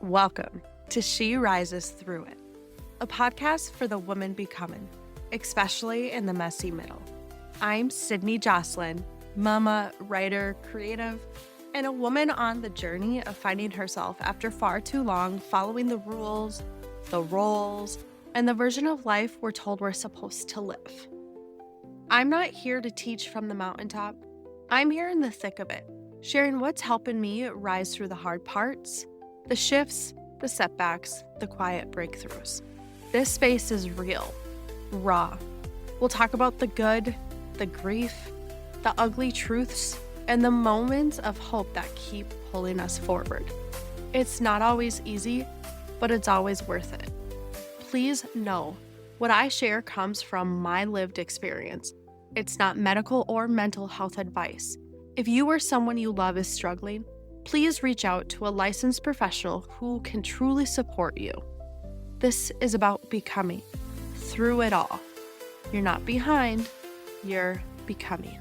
Welcome to She Rises Through It, a podcast for the woman becoming, especially in the messy middle. I'm Sydney Jocelyn, mama, writer, creative, and a woman on the journey of finding herself after far too long following the rules, the roles, and the version of life we're told we're supposed to live. I'm not here to teach from the mountaintop. I'm here in the thick of it, sharing what's helping me rise through the hard parts, the shifts, the setbacks, the quiet breakthroughs. This space is real, raw. We'll talk about the good, the grief, the ugly truths, and the moments of hope that keep pulling us forward. It's not always easy, but it's always worth it. Please know, what I share comes from my lived experience. It's not medical or mental health advice. If you or someone you love is struggling, please reach out to a licensed professional who can truly support you. This is about becoming through it all. You're not behind, you're becoming.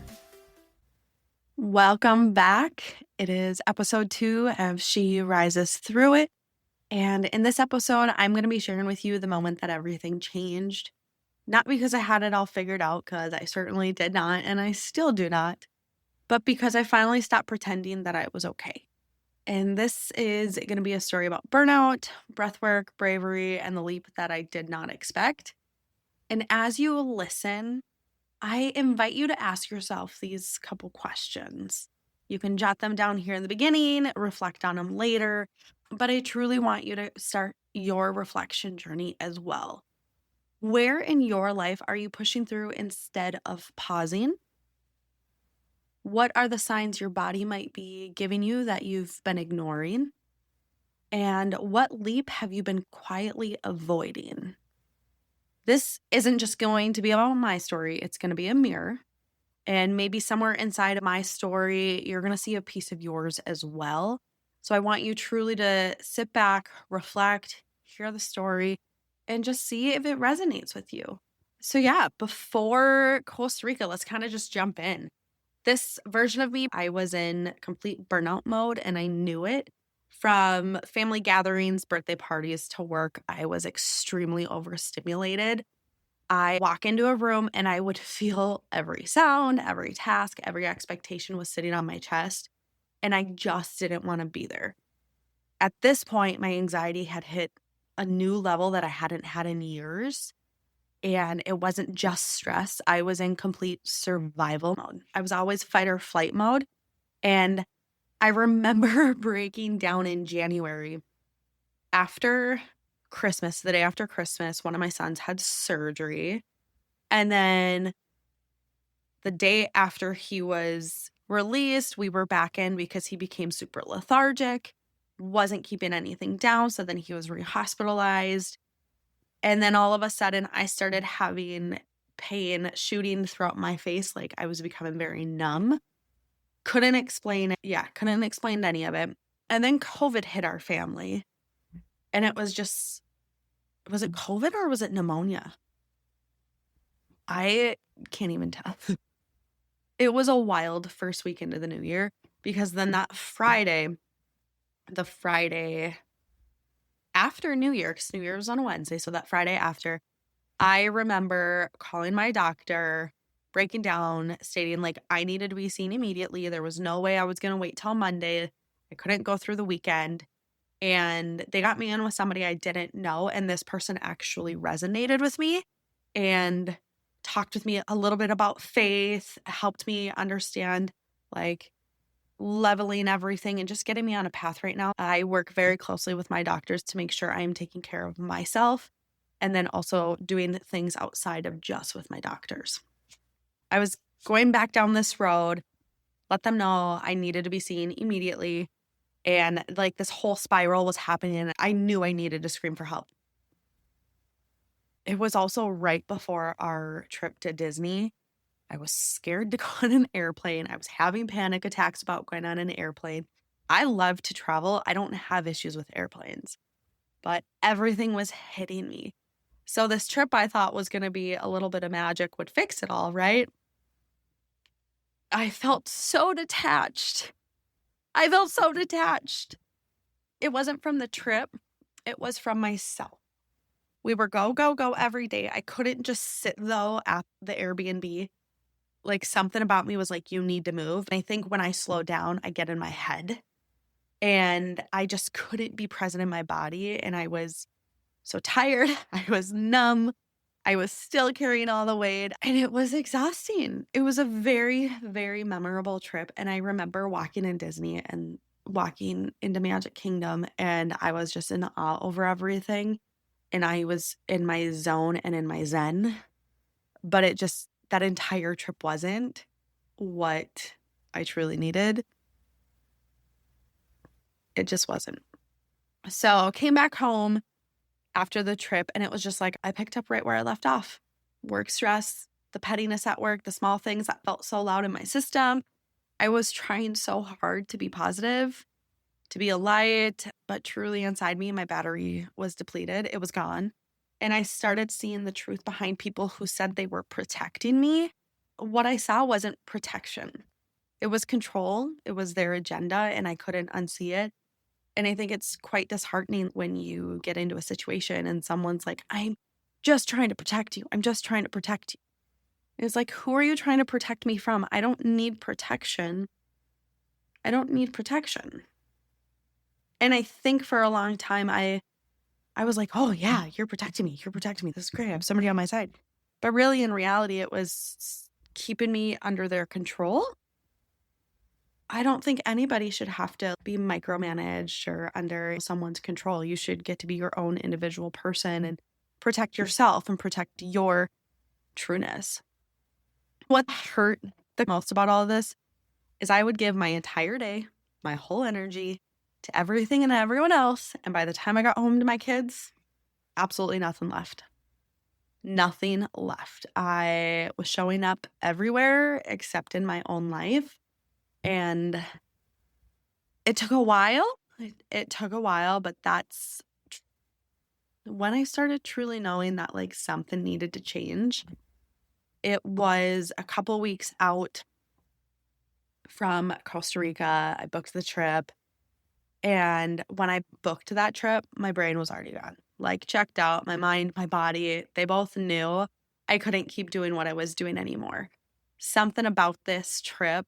Welcome back. It is episode 2 of She Rises Through It. And in this episode, I'm going to be sharing with you the moment that everything changed. Not because I had it all figured out, because I certainly did not, and I still do not, but because I finally stopped pretending that I was okay. And this is going to be a story about burnout, breathwork, bravery, and the leap that I did not expect. And as you listen, I invite you to ask yourself these couple questions. You can jot them down here in the beginning, reflect on them later, but I truly want you to start your reflection journey as well. Where in your life are you pushing through instead of pausing? What are the signs your body might be giving you that you've been ignoring? And what leap have you been quietly avoiding? This isn't just going to be about my story. It's going to be a mirror. And maybe somewhere inside of my story, you're going to see a piece of yours as well. So I want you truly to sit back, reflect, hear the story, and just see if it resonates with you. So yeah, before Costa Rica, let's kind of just jump in. This version of me, I was in complete burnout mode and I knew it. From family gatherings, birthday parties to work, I was extremely overstimulated. I walk into a room and I would feel every sound, every task, every expectation was sitting on my chest, and I just didn't want to be there. At this point, my anxiety had hit a new level that I hadn't had in years. And it wasn't just stress. I was in complete survival mode. I was always fight or flight mode. And I remember breaking down in January after Christmas, the day after Christmas. One of my sons had surgery. And then the day after he was released, we were back in because he became super lethargic, wasn't keeping anything down. So then he was rehospitalized. And then all of a sudden, I started having pain shooting throughout my face. Like I was becoming very numb. Couldn't explain any of it. And then COVID hit our family. And it was just, was it COVID or was it pneumonia? I can't even tell. It was a wild first weekend of the new year because then that Friday, the Friday after New Year, because New Year was on a Wednesday, so that Friday after, I remember calling my doctor, breaking down, stating like I needed to be seen immediately. There was no way I was going to wait till Monday. I couldn't go through the weekend. And they got me in with somebody I didn't know. And this person actually resonated with me and talked with me a little bit about faith, helped me understand like leveling everything and just getting me on a path right now. I work very closely with my doctors to make sure I'm taking care of myself and then also doing things outside of just with my doctors. I was going back down this road, let them know I needed to be seen immediately. And like this whole spiral was happening and I knew I needed to scream for help. It was also right before our trip to Disney. I was scared to go on an airplane. I was having panic attacks about going on an airplane. I love to travel. I don't have issues with airplanes, but everything was hitting me. So this trip I thought was going to be a little bit of magic would fix it all, right? I felt so detached. It wasn't from the trip, it was from myself. We were go, go, go every day. I couldn't just sit though at the Airbnb. Like something about me was like, you need to move. And I think when I slow down, I get in my head and I just couldn't be present in my body. And I was so tired. I was numb. I was still carrying all the weight and it was exhausting. It was a very, very memorable trip. And I remember walking in Disney and walking into Magic Kingdom and I was just in awe over everything. And I was in my zone and in my zen, but it just, that entire trip wasn't what I truly needed. It just wasn't. So came back home after the trip and it was just like I picked up right where I left off. Work stress, the pettiness at work, the small things that felt so loud in my system. I was trying so hard to be positive, to be a light, but truly inside me, my battery was depleted. It was gone. And I started seeing the truth behind people who said they were protecting me. What I saw wasn't protection. It was control. It was their agenda, and I couldn't unsee it. And I think it's quite disheartening when you get into a situation and someone's like, I'm just trying to protect you. I'm just trying to protect you. It's like, who are you trying to protect me from? I don't need protection. I don't need protection. And I think for a long time, I was like, oh, yeah, you're protecting me. You're protecting me. This is great. I have somebody on my side. But really, in reality, it was keeping me under their control. I don't think anybody should have to be micromanaged or under someone's control. You should get to be your own individual person and protect yourself and protect your trueness. What hurt the most about all of this is I would give my entire day, my whole energy to everything and everyone else. And by the time I got home to my kids, absolutely nothing left. Nothing left. I was showing up everywhere except in my own life. And it took a while. It took a while, but that's when I started truly knowing that like something needed to change. It was a couple weeks out from Costa Rica. I booked the trip. And when I booked that trip, my brain was already gone. Like checked out, my mind, my body, they both knew I couldn't keep doing what I was doing anymore. Something about this trip,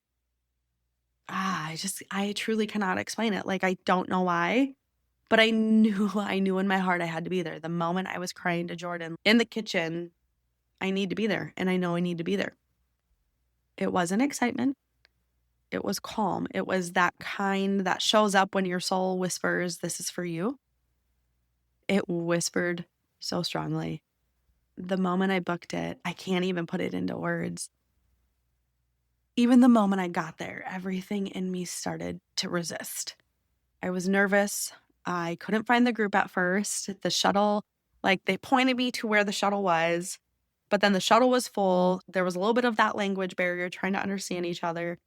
I truly cannot explain it. Like, I don't know why, but I knew in my heart I had to be there. The moment I was crying to Jordan in the kitchen, I need to be there. And I know I need to be there. It wasn't excitement. It was calm. It was that kind that shows up when your soul whispers, this is for you. It whispered so strongly. The moment I booked it, I can't even put it into words. Even the moment I got there, everything in me started to resist. I was nervous. I couldn't find the group at first. The shuttle, like they pointed me to where the shuttle was, but then the shuttle was full. There was a little bit of that language barrier trying to understand each other.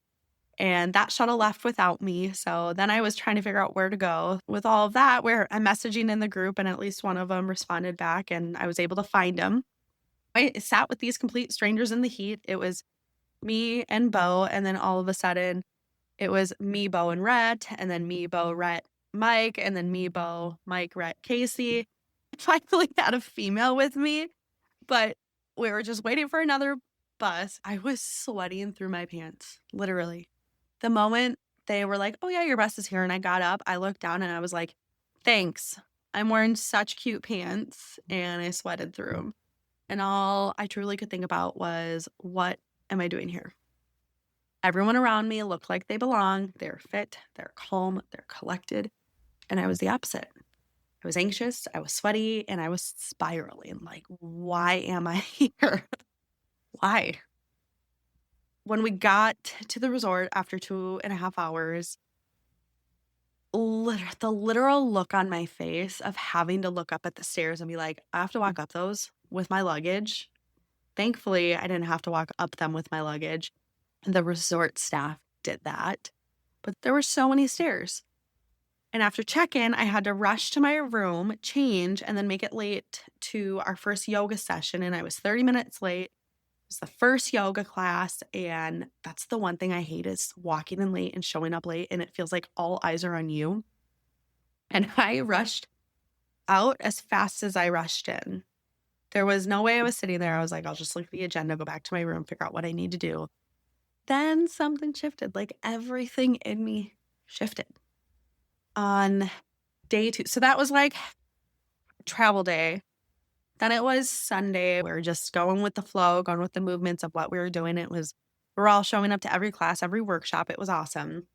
And that shuttle left without me. So then I was trying to figure out where to go. With all of that, where I'm messaging in the group and at least one of them responded back and I was able to find them. I sat with these complete strangers in the heat. It was me and Bo, and then all of a sudden it was me, Bo, and Rhett, and then me, Bo, Rhett, Mike, and then me, Bo, Mike, Rhett, Casey. I finally had a female with me, but we were just waiting for another bus. I was sweating through my pants, literally. The moment they were like, oh yeah, your bus is here, and I got up, I looked down and I was like, thanks. I'm wearing such cute pants, and I sweated through them. And all I truly could think about was, what am I doing here? Everyone around me looked like they belong. They're fit, they're calm, they're collected. And I was the opposite. I was anxious, I was sweaty, and I was spiraling. Like, why am I here? Why? When we got to the resort after 2.5 hours, the literal look on my face of having to look up at the stairs and be like, I have to walk up those with my luggage. Thankfully, I didn't have to walk up them with my luggage. The resort staff did that. But there were so many stairs. And after check-in, I had to rush to my room, change, and then make it late to our first yoga session. And I was 30 minutes late. It was the first yoga class. And that's the one thing I hate is walking in late and showing up late. And it feels like all eyes are on you. And I rushed out as fast as I rushed in. There was no way I was sitting there. I was like, I'll just look at the agenda, go back to my room, figure out what I need to do. Then something shifted, like everything in me shifted on day 2. So that was like travel day. Then it was Sunday. We were just going with the flow, going with the movements of what we were doing. We're all showing up to every class, every workshop. It was awesome.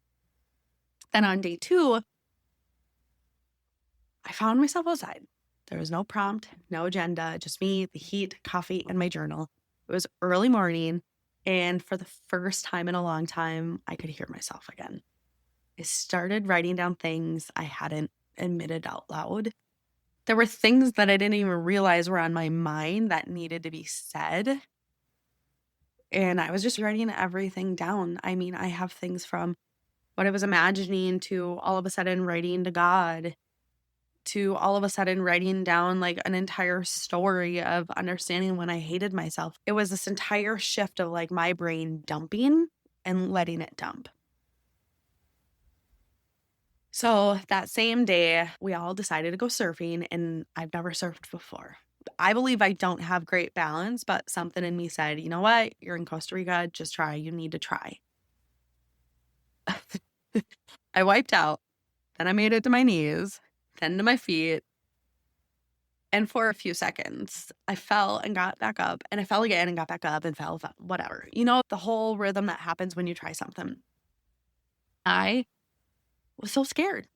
Then on day 2, I found myself outside. There was no prompt, no agenda, just me, the heat, coffee, and my journal. It was early morning, and for the first time in a long time, I could hear myself again. I started writing down things I hadn't admitted out loud. There were things that I didn't even realize were on my mind that needed to be said. And I was just writing everything down. I mean, I have things from what I was imagining to all of a sudden writing to God, to all of a sudden writing down like an entire story of understanding when I hated myself. It was this entire shift of like my brain dumping and letting it dump. So that same day, we all decided to go surfing, and I've never surfed before. I believe I don't have great balance, but something in me said, you know what? You're in Costa Rica. Just try. You need to try. I wiped out. Then I made it to my knees, then to my feet. And for a few seconds, I fell and got back up, and I fell again and got back up and fell, whatever. You know, the whole rhythm that happens when you try something. I was so scared.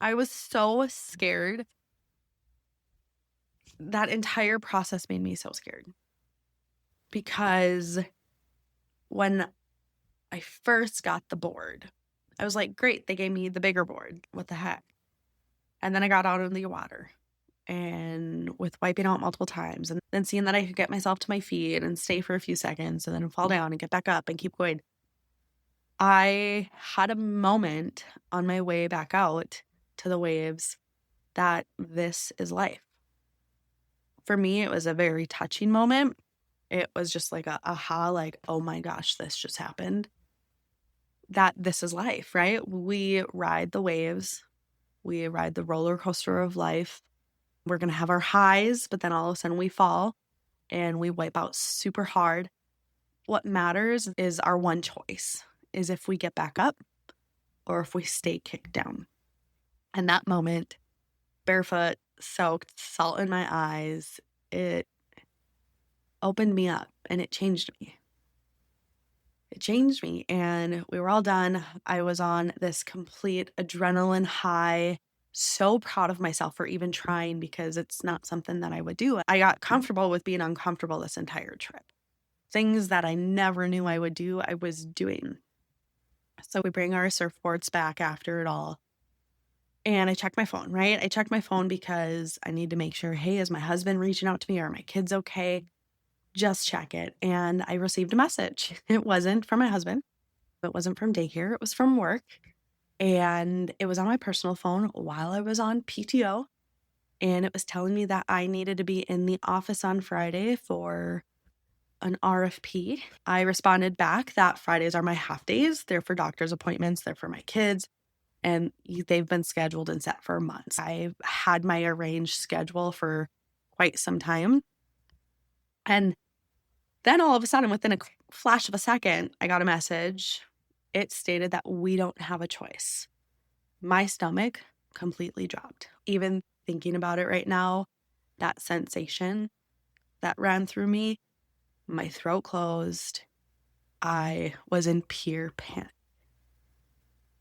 I was so scared. That entire process made me so scared. Because when I first got the board, I was like, great, they gave me the bigger board. What the heck? And then I got out in the water, and with wiping out multiple times, and then seeing that I could get myself to my feet and stay for a few seconds and then fall down and get back up and keep going. I had a moment on my way back out to the waves that this is life. For me, it was a very touching moment. It was just like a aha, like, oh my gosh, this just happened. That this is life, right? We ride the waves. We ride the roller coaster of life. We're going to have our highs, but then all of a sudden we fall and we wipe out super hard. What matters is our one choice, is if we get back up or if we stay kicked down. And that moment, barefoot, soaked, salt in my eyes, it opened me up and it changed me. It changed me, and we were all done. I was on this complete adrenaline high, so proud of myself for even trying, because it's not something that I would do. I got comfortable with being uncomfortable this entire trip. Things that I never knew I would do, I was doing. So we bring our surfboards back after it all. And I checked my phone, right? I checked my phone because I need to make sure, hey, is my husband reaching out to me? Are my kids okay? Just check it. And I received a message. It wasn't from my husband. It wasn't from daycare. It was from work. And it was on my personal phone while I was on PTO. And it was telling me that I needed to be in the office on Friday for an RFP. I responded back that Fridays are my half days. They're for doctor's appointments. They're for my kids. And they've been scheduled and set for months. I've had my arranged schedule for quite some time. And then all of a sudden, within a flash of a second, I got a message. It stated that we don't have a choice. My stomach completely dropped. Even thinking about it right now, that sensation that ran through me, my throat closed. I was in pure panic.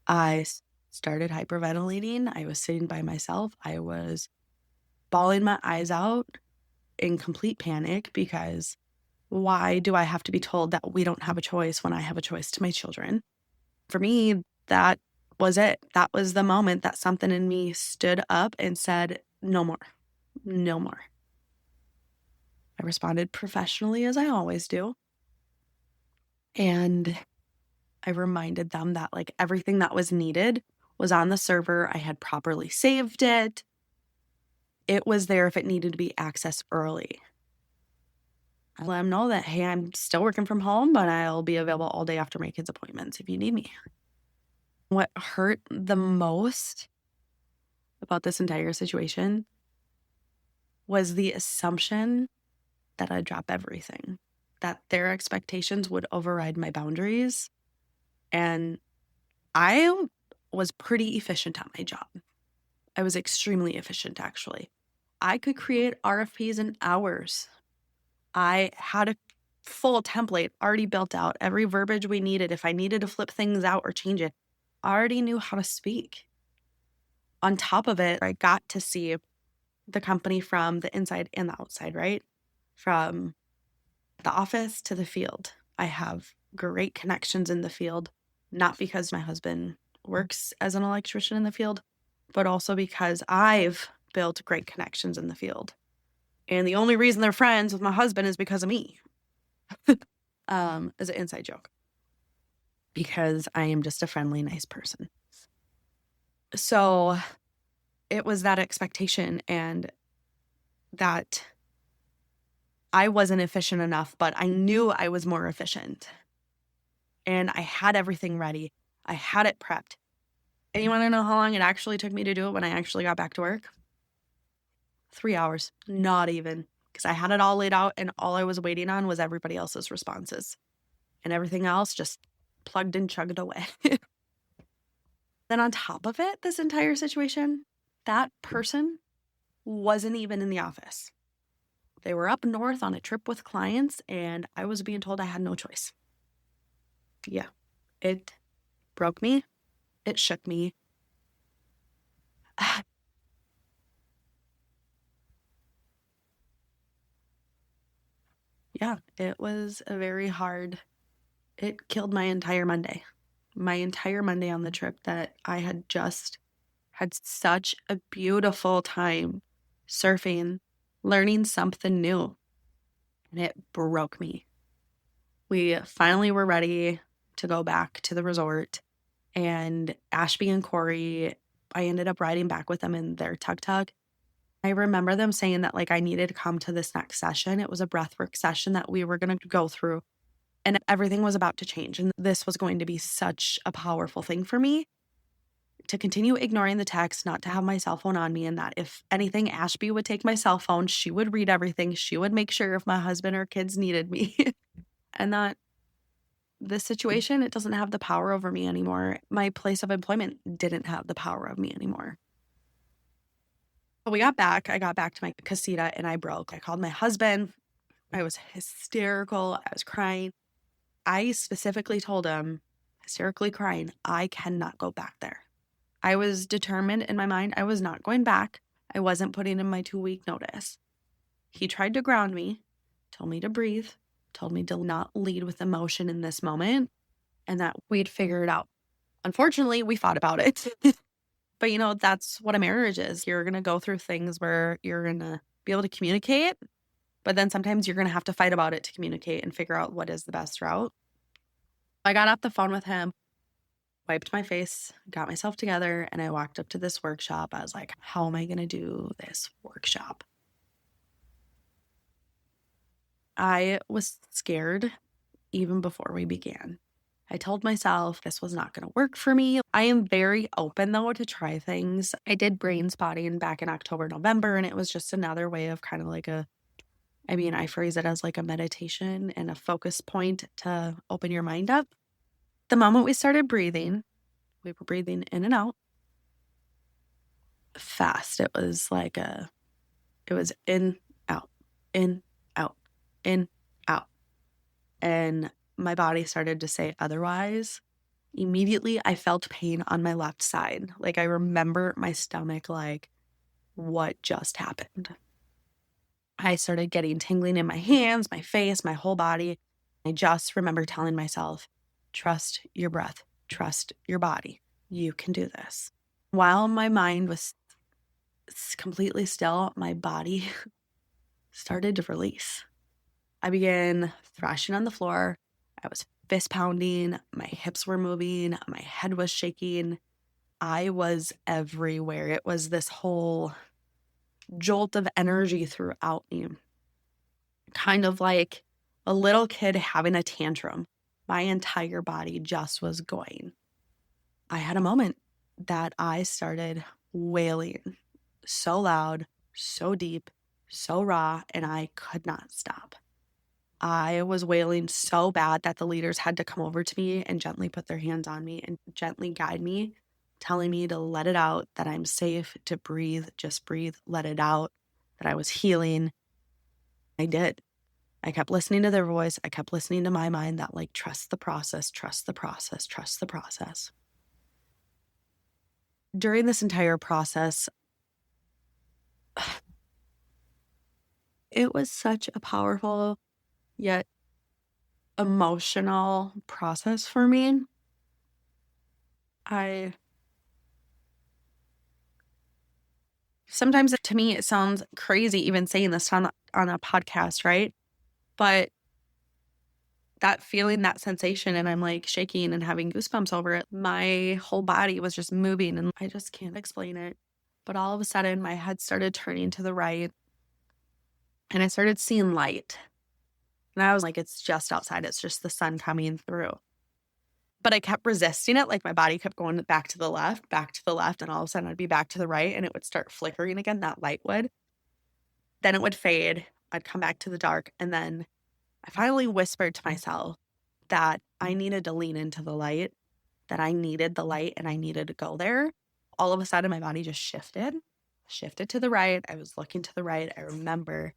I started hyperventilating. I was sitting by myself. I was bawling my eyes out in complete panic, because why do I have to be told that we don't have a choice when I have a choice to my children? For me, that was it. That was the moment that something in me stood up and said, no more, no more. I responded professionally, as I always do. And I reminded them that like everything that was needed was on the server. I had properly saved it. It was there if it needed to be accessed early. I let them know that, hey, I'm still working from home, but I'll be available all day after my kids' appointments if you need me. What hurt the most about this entire situation was the assumption that I'd drop everything, that their expectations would override my boundaries. And I was pretty efficient at my job. I was extremely efficient, actually. I could create RFPs in hours. I had a full template already built out, every verbiage we needed. If I needed to flip things out or change it, I already knew how to speak. On top of it, I got to see the company from the inside and the outside, right? From the office to the field. I have great connections in the field, not because my husband works as an electrician in the field, but also because I've built great connections in the field. And the only reason they're friends with my husband is because of me, as an inside joke, because I am just a friendly, nice person. So it was that expectation and that I wasn't efficient enough, but I knew I was more efficient. And I had everything ready. I had it prepped. And you want to know how long it actually took me to do it when I actually got back to work? 3 hours, not even, because I had it all laid out and all I was waiting on was everybody else's responses. And everything else just plugged and chugged away. Then on top of it, this entire situation, that person wasn't even in the office. They were up north on a trip with clients, and I was being told I had no choice. Yeah, it broke me. It shook me. Yeah, it was a very hard, it killed my entire Monday. My entire Monday on the trip that I had just had such a beautiful time surfing, learning something new, and it broke me. We finally were ready to go back to the resort, and Ashby and Corey, I ended up riding back with them in their tuk-tuk. I remember them saying that, like, I needed to come to this next session. It was a breathwork session that we were gonna go through, and everything was about to change, and this was going to be such a powerful thing for me to continue ignoring the text, not to have my cell phone on me, and that if anything, Ashby would take my cell phone, she would read everything, she would make sure if my husband or kids needed me, and that this situation, it doesn't have the power over me anymore. My place of employment didn't have the power of me anymore. We got back. I got back to my casita and I broke. I called my husband. I was hysterical. I was crying. I specifically told him, hysterically crying, I cannot go back there. I was determined in my mind I was not going back. I wasn't putting in my 2-week notice. He tried to ground me, told me to breathe, told me to not lead with emotion in this moment, and that we'd figure it out. Unfortunately, we fought about it. But, that's what a marriage is. You're going to go through things where you're going to be able to communicate, but then sometimes you're going to have to fight about it to communicate and figure out what is the best route. I got off the phone with him, wiped my face, got myself together, and I walked up to this workshop. I was like, how am I going to do this workshop? I was scared even before we began. I told myself this was not going to work for me. I am very open, though, to try things. I did brain spotting back in October, November, and it was just another way of kind of like I phrase it as like a meditation and a focus point to open your mind up. The moment we started breathing, we were breathing in and out fast. It was in, out, in, out, in, out. And my body started to say otherwise. Immediately, I felt pain on my left side. Like, I remember my stomach, like, what just happened? I started getting tingling in my hands, my face, my whole body. I just remember telling myself, trust your breath, trust your body. You can do this. While my mind was completely still, my body started to release. I began thrashing on the floor. I was fist pounding. My hips were moving. My head was shaking. I was everywhere. It was this whole jolt of energy throughout me, kind of like a little kid having a tantrum. My entire body just was going. I had a moment that I started wailing. so loud, so deep, so raw, and I could not stop. I was wailing so bad that the leaders had to come over to me and gently put their hands on me and gently guide me, telling me to let it out, that I'm safe, to breathe, just breathe, let it out, that I was healing. I did. I kept listening to their voice. I kept listening to my mind that, like, trust the process, trust the process, trust the process. During this entire process, it was such a powerful yet emotional process for me. I Sometimes to me it sounds crazy even saying this on a podcast, right? But that feeling, that sensation, and I'm like shaking and having goosebumps over it. My whole body was just moving and I just can't explain it. But all of a sudden my head started turning to the right and I started seeing light. And I was like, it's just outside. It's just the sun coming through. But I kept resisting it. Like my body kept going back to the left, back to the left. And all of a sudden I'd be back to the right and it would start flickering again. That light would. Then it would fade. I'd come back to the dark. And then I finally whispered to myself that I needed to lean into the light, that I needed the light and I needed to go there. All of a sudden my body just shifted to the right. I was looking to the right. I remember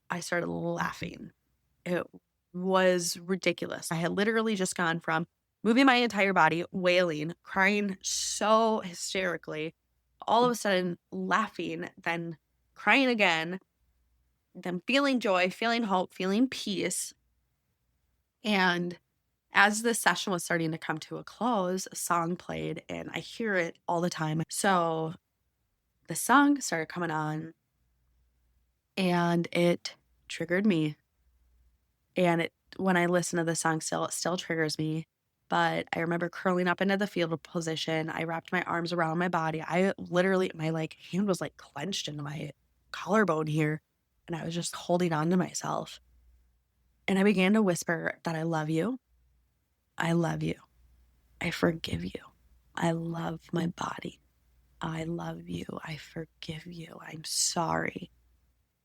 I started laughing. It was ridiculous. I had literally just gone from moving my entire body, wailing, crying so hysterically, all of a sudden laughing, then crying again, then feeling joy, feeling hope, feeling peace. And as the session was starting to come to a close, a song played, and I hear it all the time. So the song started coming on, and it triggered me. And when I listen to the song still, it still triggers me. But I remember curling up into the fetal position. I wrapped my arms around my body. I literally, my like hand was like clenched into my collarbone here. And I was just holding on to myself. And I began to whisper that I love you. I love you. I forgive you. I love my body. I love you. I forgive you. I'm sorry.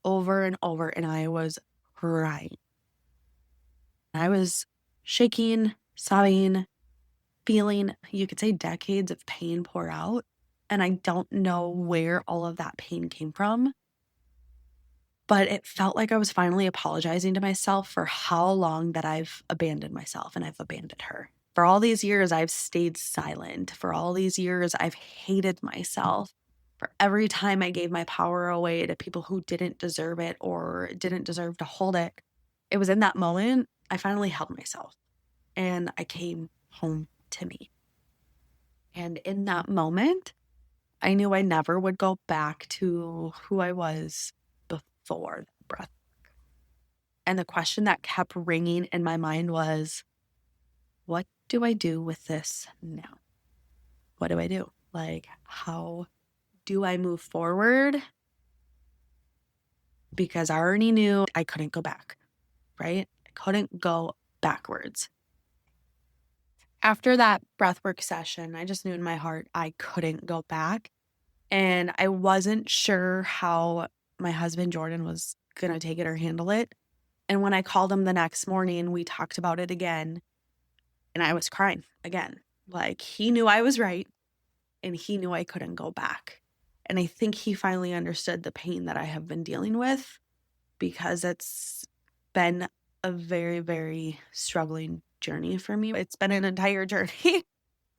Over and over. And I was crying. I was shaking, sobbing, feeling, you could say, decades of pain pour out. And I don't know where all of that pain came from, but it felt like I was finally apologizing to myself for how long that I've abandoned myself and I've abandoned her. For all these years, I've stayed silent. For all these years, I've hated myself. For every time I gave my power away to people who didn't deserve it or didn't deserve to hold it, it was in that moment I finally held myself and I came home to me. And in that moment, I knew I never would go back to who I was before the breath. And the question that kept ringing in my mind was, what do I do with this now? What do I do? Like, how do I move forward? Because I already knew I couldn't go back, right? I couldn't go backwards. After that breathwork session, I just knew in my heart I couldn't go back. And I wasn't sure how my husband, Jordan, was going to take it or handle it. And when I called him the next morning, we talked about it again. And I was crying again. Like, he knew I was right and he knew I couldn't go back. And I think he finally understood the pain that I have been dealing with, because it's been a very, very struggling journey for me. It's been an entire journey.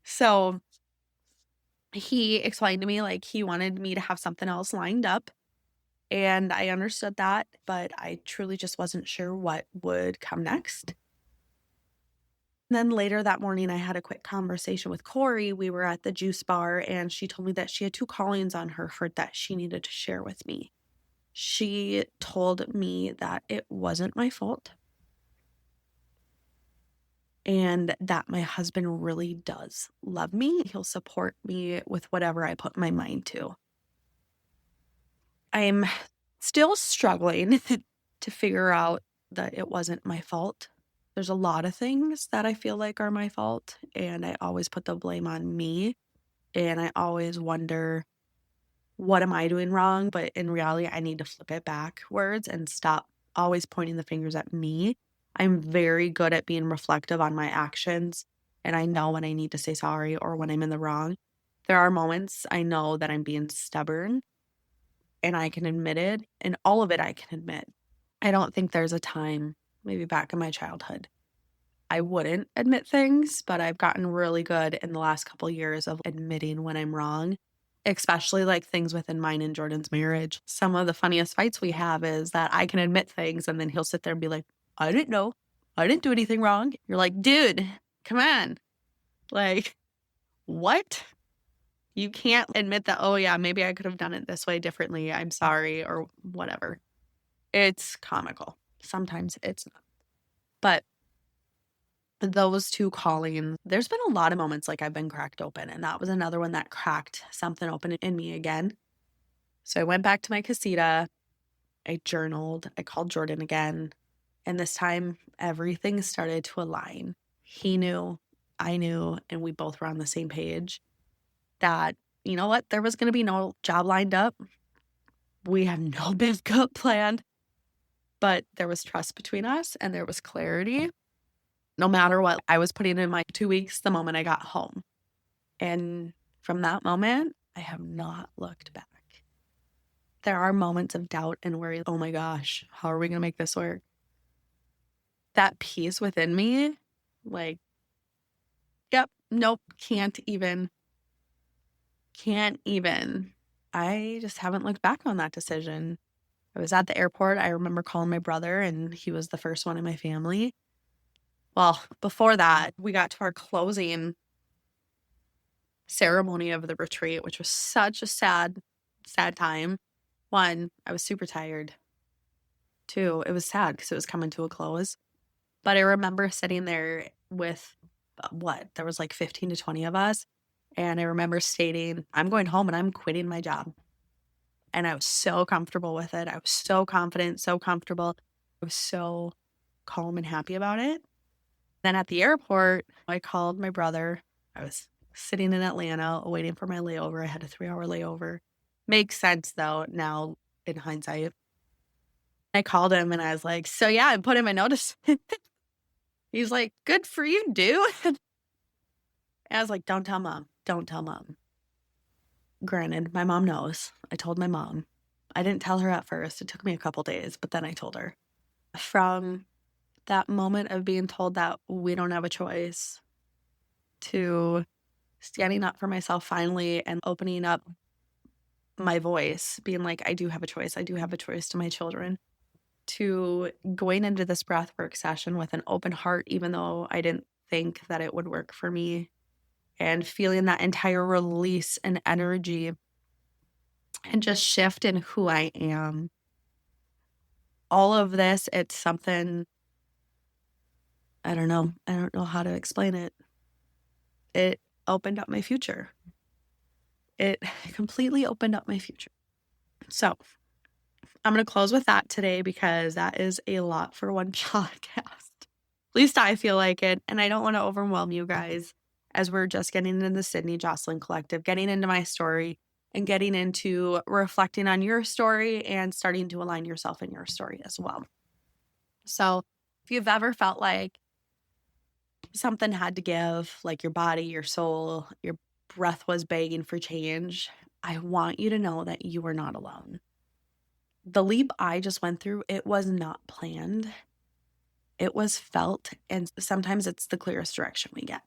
So he explained to me, like, he wanted me to have something else lined up. And I understood that, but I truly just wasn't sure what would come next. And then later that morning, I had a quick conversation with Corey. We were at the juice bar, and she told me that she had two callings on her heart that she needed to share with me. She told me that it wasn't my fault and that my husband really does love me. He'll support me with whatever I put my mind to. I'm still struggling to figure out that it wasn't my fault. There's a lot of things that I feel like are my fault, and I always put the blame on me. And I always wonder, what am I doing wrong? But in reality, I need to flip it backwards and stop always pointing the fingers at me. I'm very good at being reflective on my actions, and I know when I need to say sorry or when I'm in the wrong. There are moments I know that I'm being stubborn and I can admit it, and all of it I can admit. I don't think there's a time, maybe back in my childhood, I wouldn't admit things, but I've gotten really good in the last couple years of admitting when I'm wrong, especially like things within mine and Jordan's marriage. Some of the funniest fights we have is that I can admit things and then he'll sit there and be like, I didn't know. I didn't do anything wrong. You're like, dude, come on. Like, what? You can't admit that, oh, yeah, maybe I could have done it this way differently. I'm sorry, or whatever. It's comical. Sometimes it's not. But those two callings, there's been a lot of moments like I've been cracked open, and that was another one that cracked something open in me again. So I went back to my casita, I journaled, I called Jordan again, and this time everything started to align. He knew, I knew, and we both were on the same page that, you know what, there was going to be no job lined up. We had no backup planned, but there was trust between us and there was clarity. No matter what, I was putting in my 2 weeks the moment I got home. And from that moment, I have not looked back. There are moments of doubt and worry. Oh my gosh, how are we going to make this work? That peace within me, like, yep, nope, can't even. I just haven't looked back on that decision. I was at the airport. I remember calling my brother, and he was the first one in my family. Well, before that, we got to our closing ceremony of the retreat, which was such a sad time. One, I was super tired. Two, it was sad because it was coming to a close. But I remember sitting there with there was like 15 to 20 of us. And I remember stating, I'm going home and I'm quitting my job. And I was so comfortable with it. I was so confident, so comfortable. I was so calm and happy about it. Then at the airport, I called my brother. I was sitting in Atlanta waiting for my layover. I had a 3-hour layover. Makes sense though now in hindsight. I called him and I was like, so yeah, I put in my notice. He's like, good for you, dude. And I was like, don't tell mom. Don't tell mom. Granted, my mom knows. I told my mom. I didn't tell her at first. It took me a couple days, but then I told her. From that moment of being told that we don't have a choice to standing up for myself finally and opening up my voice, being like, I do have a choice. I do have a choice to my children, to going into this breathwork session with an open heart, even though I didn't think that it would work for me, and feeling that entire release and energy and just shift in who I am. All of this, it's something, I don't know. I don't know how to explain it. It opened up my future. It completely opened up my future. So I'm going to close with that today because that is a lot for one podcast. At least I feel like it. And I don't want to overwhelm you guys as we're just getting into the Sydney Jocelyn Collective, getting into my story and getting into reflecting on your story and starting to align yourself in your story as well. So if you've ever felt like something had to give, like your body, your soul, your breath was begging for change, I want you to know that you are not alone. The leap I just went through, it was not planned. It was felt, and sometimes it's the clearest direction we get.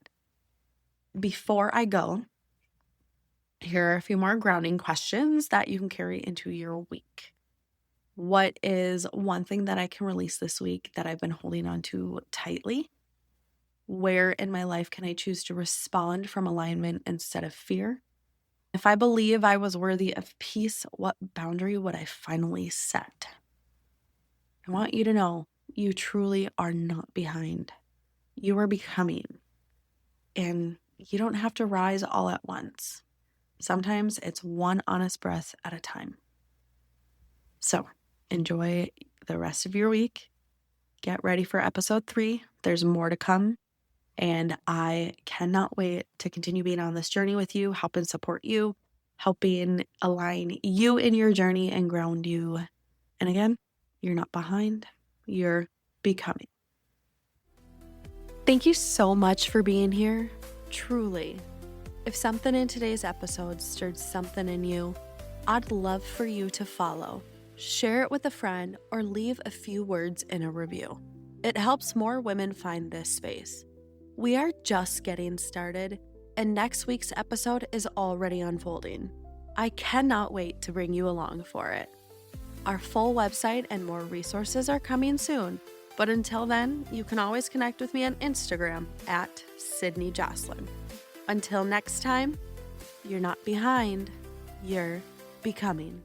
Before I go, here are a few more grounding questions that you can carry into your week. What is one thing that I can release this week that I've been holding on to tightly? Where in my life can I choose to respond from alignment instead of fear? If I believe I was worthy of peace, what boundary would I finally set? I want you to know you truly are not behind. You are becoming. And you don't have to rise all at once. Sometimes it's one honest breath at a time. So enjoy the rest of your week. Get ready for episode 3. There's more to come. And I cannot wait to continue being on this journey with you, helping support you, helping align you in your journey and ground you. And again, you're not behind, you're becoming. Thank you so much for being here. Truly. If something in today's episode stirred something in you, I'd love for you to follow, share it with a friend, or leave a few words in a review. It helps more women find this space. We are just getting started, and next week's episode is already unfolding. I cannot wait to bring you along for it. Our full website and more resources are coming soon, but until then, you can always connect with me on Instagram at Sydney Jocelyn. Until next time, you're not behind, you're becoming.